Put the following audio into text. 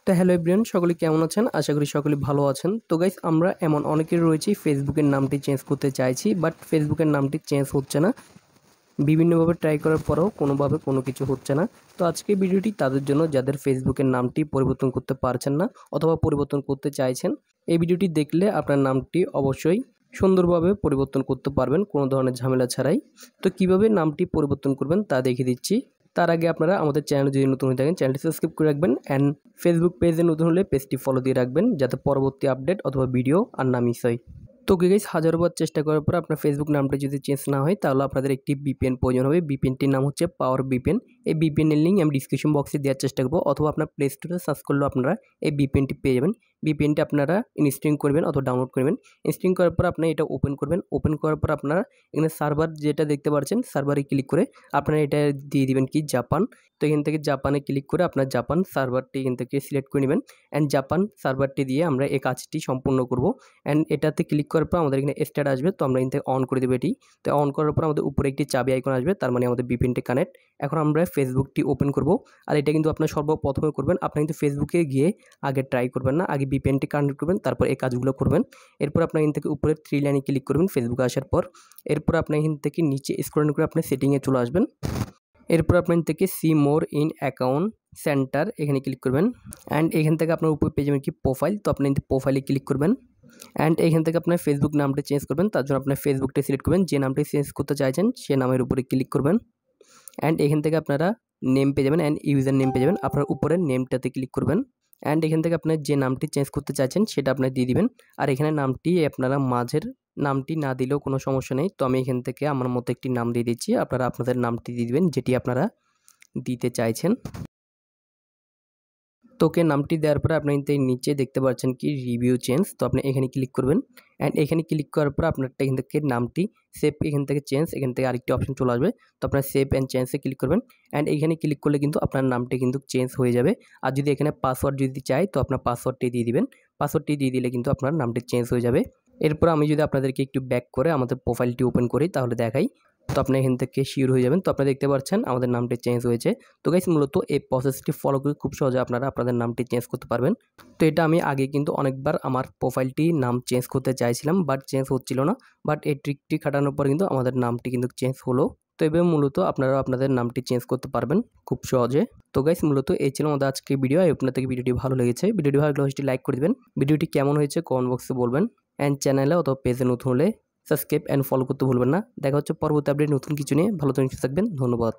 তো hello everyone, সকলে কেমন আছেন? আশা করি সকলে ভালো আছেন। তো গাইস, আমরা এমন অনেকেই রয়েছি ফেসবুকের নামটি চেঞ্জ করতে চাইছি, বাট ফেসবুকের নামটি চেঞ্জ হচ্ছে না। বিভিন্নভাবে ট্রাই করার পরেও কোনোভাবে কোনো কিছু হচ্ছে না। তো আজকের ভিডিওটি তাদের জন্য যাদের ফেসবুকের নামটি পরিবর্তন করতে পারছেন না অথবা পরিবর্তন করতে চাইছেন। এই ভিডিওটি দেখলে আপনার নামটি অবশ্যই সুন্দরভাবে পরিবর্তন করতে পারবেন কোনো ধরনের ঝামেলা ছাড়াই। তো কিভাবে নামটি পরিবর্তন করবেন তা দেখিয়ে দিচ্ছি। তার আগে আপনারা আমাদের চ্যানেলে যদি নতুন হয়ে থাকেন চ্যানেলটি সাবস্ক্রাইব করে রাখবেন, অ্যান্ড ফেসবুক পেজে নতুন হলে পেজটি ফলো দিয়ে রাখবেন যাতে পরবর্তী আপডেট অথবা ভিডিও আর না মিস হয়। তো গাইস, হাজারবার চেষ্টা করার পর আপনার ফেসবুক নামটা যদি চেঞ্জ না হয় তাহলে আপনাদের একটি ভিপিএন প্রয়োজন হবে। ভিপিএনটির নাম হচ্ছে পাওয়ার ভিপিএন। এই ভিপিএনের লিঙ্ক আমি ডিসক্রিপশন বক্সে দেওয়ার চেষ্টা করবো, অথবা আপনার প্লে স্টোরে সার্চ করলেও আপনারা এই ভিপিএনটি পেয়ে যাবেন। ভিপিএনটি আপনারা ইনস্টল করবেন অথবা ডাউনলোড করবেন। ইনস্টল করার পর আপনারা এটা ওপেন করবেন। ওপেন করার পর আপনারা এখানে সার্ভার যেটা দেখতে পাচ্ছেন, সার্ভারে ক্লিক করে আপনারা এটা দিয়ে দিবেন কি জাপান। তো এখান থেকে জাপানে ক্লিক করে আপনার জাপান সার্ভারটি এখান থেকে সিলেক্ট করে নেবেন, অ্যান্ড জাপান সার্ভারটি দিয়ে আমরা এই কাজটি সম্পূর্ণ করব। অ্যান্ড এটাতে ক্লিক করার পর আমাদের এখানে স্টার্ট আসবে, তো আমরা এখান থেকে অন করে দেবো এটি। তো অন করার পর আমাদের উপরে একটি চাবি আইকন আসবে, তার মানে আমাদের ভিপিএনটি কানেক্ট। এখন আমরা ফেসবুকটি ওপেন করব, আর এটা কিন্তু আপনার সর্বপ্রথমে করবেন। আপনি কিন্তু ফেসবুকে গিয়ে আগে ট্রাই করবেন না, আগে ভিপিএনটি কানেক্ট করবেন, তারপর এই কাজগুলো করবেন। এরপর আপনার এখান থেকে উপরে 3 লাইনে ক্লিক করবেন ফেসবুকে আসার পর। এরপর আপনি এখান থেকে নিচে স্ক্রল করে আপনি সেটিংয়ে চলে আসবেন। এরপর আপনার থেকে see more in account centre এখানে ক্লিক করবেন, অ্যান্ড এখান থেকে আপনার উপর পেয়ে যাবেন কি প্রোফাইল। তো আপনি প্রোফাইলে ক্লিক করবেন, অ্যান্ড এখান থেকে আপনার ফেসবুক নামটা চেঞ্জ করবেন। তার জন্য আপনার ফেসবুকটা সিলেক্ট করবেন, যে নামটি চেঞ্জ করতে চাইছেন সে নামের উপরে ক্লিক করবেন, অ্যান্ড এখান থেকে আপনারা নেম পেয়ে যাবেন, অ্যান্ড ইউজার নেম পেয়ে যাবেন। আপনার উপরের নেমটাতে ক্লিক করবেন, অ্যান্ড এখান থেকে আপনার যে নামটি চেঞ্জ করতে চাইছেন সেটা আপনার দিয়ে দিবেন। আর এখানে নামটি আপনারা মাঝের নামটি না দিলেও কোনো সমস্যা নেই। তো আমি এখান থেকে আমার মতো একটি নাম দিয়ে দিচ্ছি, আপনারা আপনাদের নামটি দিয়ে দিবেন যেটি আপনারা দিতে চাইছেন। তোকে নামটি দেওয়ার পরে আপনি নিচে দেখতে পাচ্ছেন কি রিভিউ চেঞ্জ। তো আপনি এখানে ক্লিক করবেন, অ্যান্ড এখানে ক্লিক করার পর আপনারটা এখান থেকে নামটি সেভ, এখান থেকে চেঞ্জ, এখান থেকে আরেকটি অপশন চলে আসবে। তো আপনার সেভ অ্যান্ড চেঞ্জে ক্লিক করবেন, অ্যান্ড এখানে ক্লিক করলে কিন্তু আপনার নামটি কিন্তু চেঞ্জ হয়ে যাবে। আর যদি এখানে পাসওয়ার্ড যদি চাই তো আপনার পাসওয়ার্ডটি দিয়ে দিবেন। পাসওয়ার্ডটি দিয়ে দিলে কিন্তু আপনার নামটি চেঞ্জ হয়ে যাবে। এরপর আমি যদি আপনাদেরকে একটু ব্যাক করে আমাদের প্রোফাইলটি ওপেন করি তাহলে দেখাই। তো আপনি এখান থেকে শিওর হয়ে যাবেন। তো আপনারা দেখতে পাচ্ছেন আমাদের নামটি চেঞ্জ হয়েছে। তো গাইস, মূলত এই প্রসেসটি ফলো করে খুব সহজে আপনারা আপনাদের নামটি চেঞ্জ করতে পারবেন। তো এটা আমি আগে কিন্তু অনেকবার আমার প্রোফাইলটি নাম চেঞ্জ করতে চাইছিলাম, বাট চেঞ্জ হচ্ছিল না। বাট এই ট্রিকটি খাটানোর পর কিন্তু আমাদের নামটি কিন্তু চেঞ্জ হলো। তো এভাবে মূলত আপনারা আপনাদের নামটি চেঞ্জ করতে পারবেন খুব সহজে। তো গাইস, মূলত এই ছিল আমাদের আজকে ভিডিও। আপনার থেকে ভিডিওটি ভালো লেগেছে, ভিডিওটি ভালো লাগলে লাইক করে দেবেন। ভিডিওটি কেমন হয়েছে কমেন্ট বক্সে বলবেন, অ্যান্ড চ্যানেলে অথবা পেজে নতুন হলে সাবস্ক্রাইব অ্যান্ড ফলো করতে ভুলবেন না। দেখা হচ্ছে পরবর্তী আপডেট নতুন কিছু নিয়ে। ভালো থাকবেন, সুস্থ থাকবেন। ধন্যবাদ।